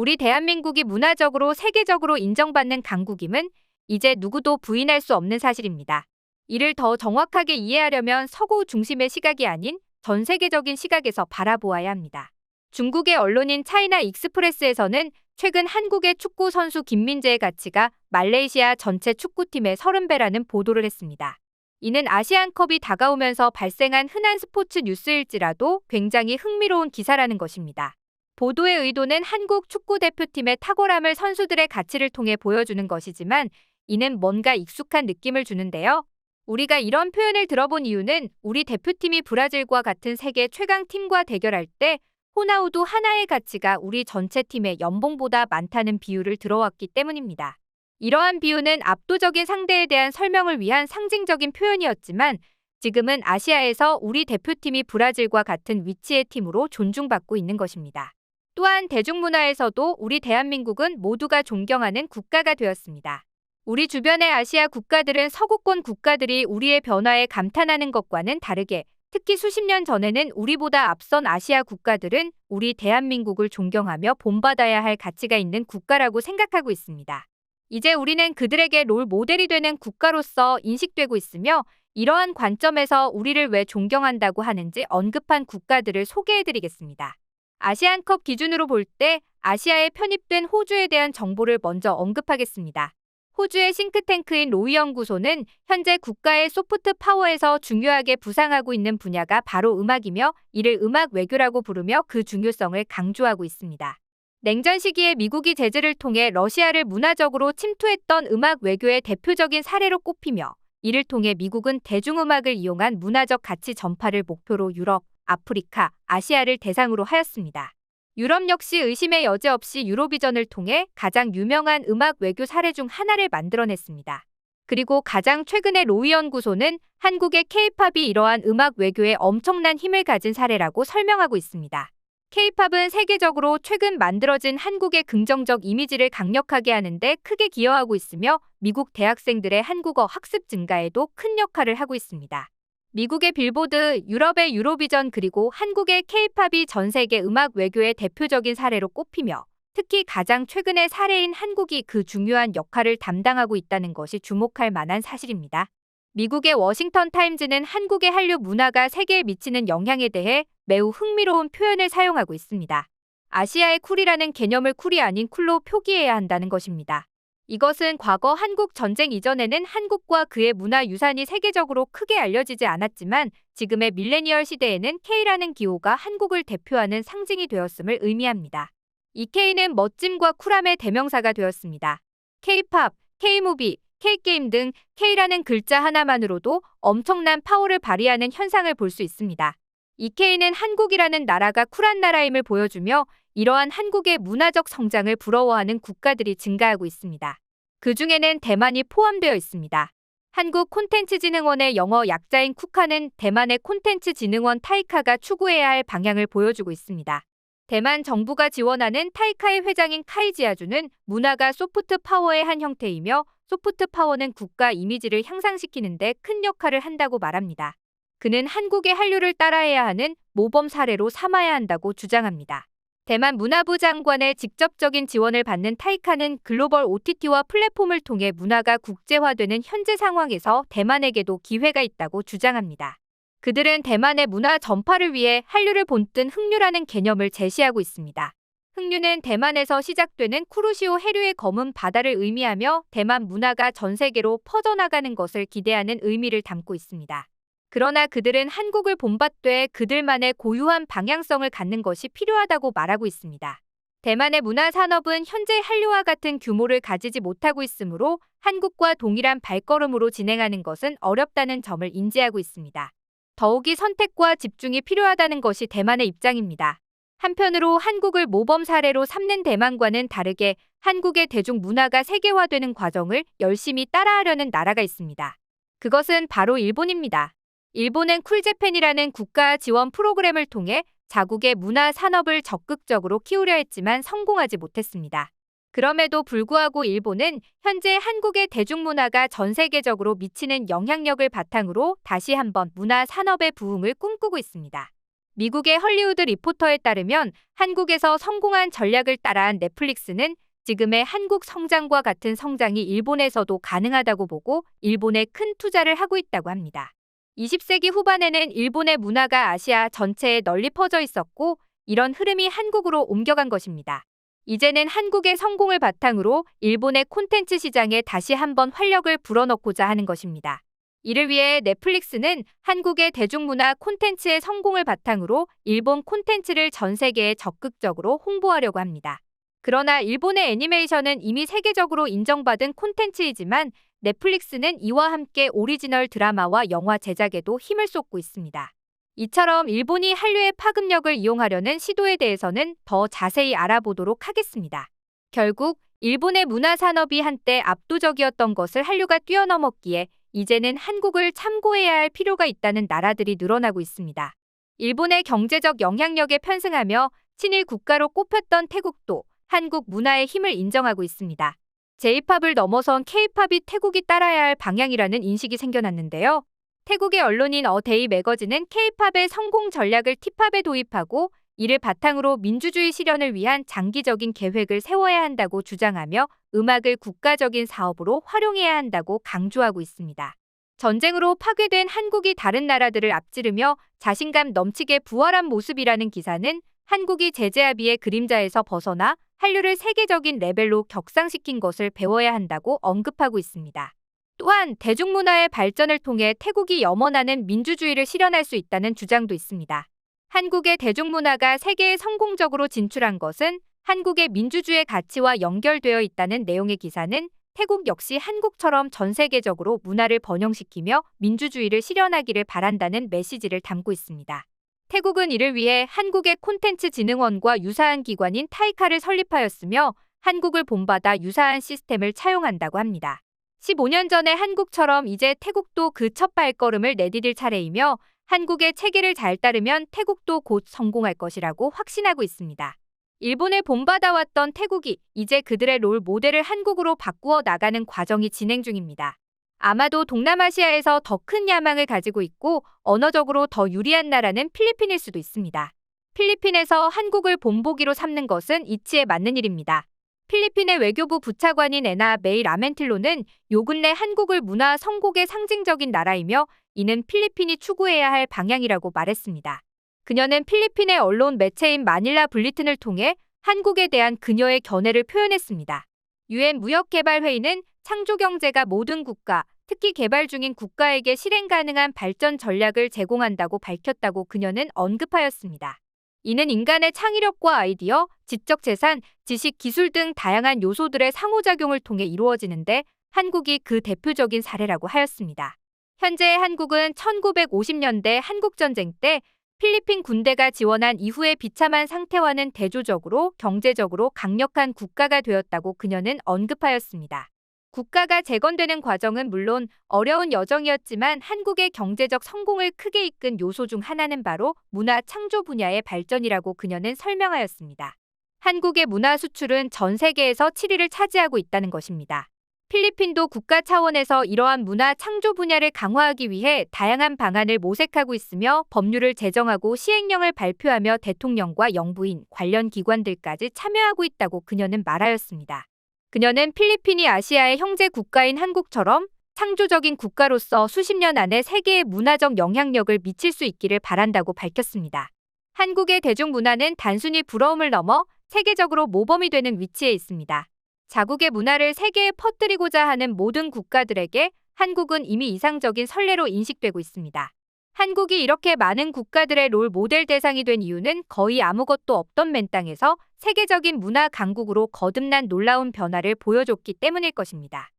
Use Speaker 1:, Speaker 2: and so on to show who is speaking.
Speaker 1: 우리 대한민국이 문화적으로 세계적으로 인정받는 강국임은 이제 누구도 부인할 수 없는 사실입니다. 이를 더 정확하게 이해하려면 서구 중심의 시각이 아닌 전 세계적인 시각에서 바라보아야 합니다. 중국의 언론인 차이나 익스프레스에서는 최근 한국의 축구 선수 김민재의 가치가 말레이시아 전체 축구팀의 30배라는 보도를 했습니다. 이는 아시안컵이 다가오면서 발생한 흔한 스포츠 뉴스일지라도 굉장히 흥미로운 기사라는 것입니다. 보도의 의도는 한국 축구대표팀의 탁월함을 선수들의 가치를 통해 보여주는 것이지만 이는 뭔가 익숙한 느낌을 주는데요. 우리가 이런 표현을 들어본 이유는 우리 대표팀이 브라질과 같은 세계 최강팀과 대결할 때 호나우두 하나의 가치가 우리 전체 팀의 연봉보다 많다는 비유를 들어왔기 때문입니다. 이러한 비유는 압도적인 상대에 대한 설명을 위한 상징적인 표현이었지만 지금은 아시아에서 우리 대표팀이 브라질과 같은 위치의 팀으로 존중받고 있는 것입니다. 또한 대중문화에서도 우리 대한민국은 모두가 존경하는 국가가 되었습니다. 우리 주변의 아시아 국가들은 서구권 국가들이 우리의 변화에 감탄하는 것과는 다르게 특히 수십 년 전에는 우리보다 앞선 아시아 국가들은 우리 대한민국을 존경하며 본받아야 할 가치가 있는 국가라고 생각하고 있습니다. 이제 우리는 그들에게 롤 모델이 되는 국가로서 인식되고 있으며 이러한 관점에서 우리를 왜 존경한다고 하는지 언급한 국가들을 소개해드리겠습니다. 아시안컵 기준으로 볼 때 아시아에 편입된 호주에 대한 정보를 먼저 언급하겠습니다. 호주의 싱크탱크인 로이 연구소는 현재 국가의 소프트 파워에서 중요하게 부상하고 있는 분야가 바로 음악이며 이를 음악 외교라고 부르며 그 중요성을 강조하고 있습니다. 냉전 시기에 미국이 제재를 통해 러시아를 문화적으로 침투했던 음악 외교의 대표적인 사례로 꼽히며 이를 통해 미국은 대중음악을 이용한 문화적 가치 전파를 목표로 유럽, 아프리카, 아시아를 대상으로 하였습니다. 유럽 역시 의심의 여지 없이 유로비전을 통해 가장 유명한 음악 외교 사례 중 하나를 만들어냈습니다. 그리고 가장 최근의 로이 연구소는 한국의 K-팝이 이러한 음악 외교에 엄청난 힘을 가진 사례라고 설명하고 있습니다. K-팝은 세계적으로 최근 만들어진 한국의 긍정적 이미지를 강력하게 하는데 크게 기여하고 있으며 미국 대학생들의 한국어 학습 증가에도 큰 역할을 하고 있습니다. 미국의 빌보드, 유럽의 유로비전 그리고 한국의 K-팝이 전 세계 음악 외교의 대표적인 사례로 꼽히며 특히 가장 최근의 사례인 한국이 그 중요한 역할을 담당하고 있다는 것이 주목할 만한 사실입니다. 미국의 워싱턴 타임즈는 한국의 한류 문화가 세계에 미치는 영향에 대해 매우 흥미로운 표현을 사용하고 있습니다. 아시아의 쿨이라는 개념을 쿨이 아닌 쿨로 표기해야 한다는 것입니다. 이것은 과거 한국 전쟁 이전에는 한국과 그의 문화 유산이 세계적으로 크게 알려지지 않았지만 지금의 밀레니얼 시대에는 K라는 기호가 한국을 대표하는 상징이 되었음을 의미합니다. 이 K는 멋짐과 쿨함의 대명사가 되었습니다. K-팝, K-무비, K-게임 등 K라는 글자 하나만으로도 엄청난 파워를 발휘하는 현상을 볼 수 있습니다. 이 K는 한국이라는 나라가 쿨한 나라임을 보여주며 이러한 한국의 문화적 성장을 부러워하는 국가들이 증가하고 있습니다. 그 중에는 대만이 포함되어 있습니다. 한국콘텐츠진흥원의 영어 약자인 쿠카는 대만의 콘텐츠진흥원 타이카가 추구해야 할 방향을 보여주고 있습니다. 대만 정부가 지원하는 타이카의 회장인 카이지아주는 문화가 소프트 파워의 한 형태이며 소프트 파워는 국가 이미지를 향상시키는 데 큰 역할을 한다고 말합니다. 그는 한국의 한류를 따라해야 하는 모범 사례로 삼아야 한다고 주장합니다. 대만 문화부 장관의 직접적인 지원을 받는 타이카는 글로벌 OTT와 플랫폼을 통해 문화가 국제화되는 현재 상황에서 대만에게도 기회가 있다고 주장합니다. 그들은 대만의 문화 전파를 위해 한류를 본뜬 흥류라는 개념을 제시하고 있습니다. 흥류는 대만에서 시작되는 쿠르시오 해류의 검은 바다를 의미하며 대만 문화가 전 세계로 퍼져나가는 것을 기대하는 의미를 담고 있습니다. 그러나 그들은 한국을 본받되 그들만의 고유한 방향성을 갖는 것이 필요하다고 말하고 있습니다. 대만의 문화산업은 현재 한류와 같은 규모를 가지지 못하고 있으므로 한국과 동일한 발걸음으로 진행하는 것은 어렵다는 점을 인지하고 있습니다. 더욱이 선택과 집중이 필요하다는 것이 대만의 입장입니다. 한편으로 한국을 모범 사례로 삼는 대만과는 다르게 한국의 대중문화가 세계화되는 과정을 열심히 따라하려는 나라가 있습니다. 그것은 바로 일본입니다. 일본은 쿨재팬이라는 국가 지원 프로그램을 통해 자국의 문화 산업을 적극적으로 키우려 했지만 성공하지 못했습니다. 그럼에도 불구하고 일본은 현재 한국의 대중문화가 전 세계적으로 미치는 영향력을 바탕으로 다시 한번 문화 산업의 부흥을 꿈꾸고 있습니다. 미국의 헐리우드 리포터에 따르면 한국에서 성공한 전략을 따라한 넷플릭스는 지금의 한국 성장과 같은 성장이 일본에서도 가능하다고 보고 일본에 큰 투자를 하고 있다고 합니다. 20세기 후반에는 일본의 문화가 아시아 전체에 널리 퍼져 있었고 이런 흐름이 한국으로 옮겨간 것입니다. 이제는 한국의 성공을 바탕으로 일본의 콘텐츠 시장에 다시 한번 활력을 불어넣고자 하는 것입니다. 이를 위해 넷플릭스는 한국의 대중문화 콘텐츠의 성공을 바탕으로 일본 콘텐츠를 전 세계에 적극적으로 홍보하려고 합니다. 그러나 일본의 애니메이션은 이미 세계적으로 인정받은 콘텐츠이지만 넷플릭스는 이와 함께 오리지널 드라마와 영화 제작에도 힘을 쏟고 있습니다. 이처럼 일본이 한류의 파급력을 이용하려는 시도에 대해서는 더 자세히 알아보도록 하겠습니다. 결국 일본의 문화 산업이 한때 압도적이었던 것을 한류가 뛰어넘었기에 이제는 한국을 참고해야 할 필요가 있다는 나라들이 늘어나고 있습니다. 일본의 경제적 영향력에 편승하며 친일 국가로 꼽혔던 태국도 한국 문화의 힘을 인정하고 있습니다. J-팝을 넘어선 K-팝이 태국이 따라야 할 방향이라는 인식이 생겨났는데요. 태국의 언론인 어데이 매거진은 K-팝의 성공 전략을 T팝에 도입하고 이를 바탕으로 민주주의 실현을 위한 장기적인 계획을 세워야 한다고 주장하며 음악을 국가적인 사업으로 활용해야 한다고 강조하고 있습니다. 전쟁으로 파괴된 한국이 다른 나라들을 앞지르며 자신감 넘치게 부활한 모습이라는 기사는 한국이 제재합의의 그림자에서 벗어나 한류를 세계적인 레벨로 격상시킨 것을 배워야 한다고 언급하고 있습니다. 또한 대중문화의 발전을 통해 태국이 염원하는 민주주의를 실현할 수 있다는 주장도 있습니다. 한국의 대중문화가 세계에 성공적으로 진출한 것은 한국의 민주주의 가치와 연결되어 있다는 내용의 기사는 태국 역시 한국처럼 전 세계적으로 문화를 번영시키며 민주주의를 실현하기를 바란다는 메시지를 담고 있습니다. 태국은 이를 위해 한국의 콘텐츠진흥원과 유사한 기관인 타이카를 설립하였으며 한국을 본받아 유사한 시스템을 차용한다고 합니다. 15년 전의 한국처럼 이제 태국도 그 첫 발걸음을 내디딜 차례이며 한국의 체계를 잘 따르면 태국도 곧 성공할 것이라고 확신하고 있습니다. 일본을 본받아왔던 태국이 이제 그들의 롤 모델을 한국으로 바꾸어 나가는 과정이 진행 중입니다. 아마도 동남아시아에서 더 큰 야망을 가지고 있고 언어적으로 더 유리한 나라는 필리핀일 수도 있습니다. 필리핀에서 한국을 본보기로 삼는 것은 이치에 맞는 일입니다. 필리핀의 외교부 부차관인 에나 메이 라멘틸로는 요 근래 한국을 문화 성공의 상징적인 나라이며 이는 필리핀이 추구해야 할 방향이라고 말했습니다. 그녀는 필리핀의 언론 매체인 마닐라 불리튼을 통해 한국에 대한 그녀의 견해를 표현했습니다. 유엔 무역개발회의는 창조경제가 모든 국가, 특히 개발 중인 국가에게 실행 가능한 발전 전략을 제공한다고 밝혔다고 그녀는 언급하였습니다. 이는 인간의 창의력과 아이디어, 지적재산, 지식, 기술 등 다양한 요소들의 상호작용을 통해 이루어지는데 한국이 그 대표적인 사례라고 하였습니다. 현재 한국은 1950년대 한국전쟁 때 필리핀 군대가 지원한 이후의 비참한 상태와는 대조적으로 경제적으로 강력한 국가가 되었다고 그녀는 언급하였습니다. 국가가 재건되는 과정은 물론 어려운 여정이었지만 한국의 경제적 성공을 크게 이끈 요소 중 하나는 바로 문화 창조 분야의 발전이라고 그녀는 설명하였습니다. 한국의 문화 수출은 전 세계에서 7위를 차지하고 있다는 것입니다. 필리핀도 국가 차원에서 이러한 문화 창조 분야를 강화하기 위해 다양한 방안을 모색하고 있으며 법률을 제정하고 시행령을 발표하며 대통령과 영부인, 관련 기관들까지 참여하고 있다고 그녀는 말하였습니다. 그녀는 필리핀이 아시아의 형제 국가인 한국처럼 창조적인 국가로서 수십 년 안에 세계에 문화적 영향력을 미칠 수 있기를 바란다고 밝혔습니다. 한국의 대중문화는 단순히 부러움을 넘어 세계적으로 모범이 되는 위치에 있습니다. 자국의 문화를 세계에 퍼뜨리고자 하는 모든 국가들에게 한국은 이미 이상적인 선례로 인식되고 있습니다. 한국이 이렇게 많은 국가들의 롤 모델 대상이 된 이유는 거의 아무것도 없던 맨 땅에서 세계적인 문화 강국으로 거듭난 놀라운 변화를 보여줬기 때문일 것입니다.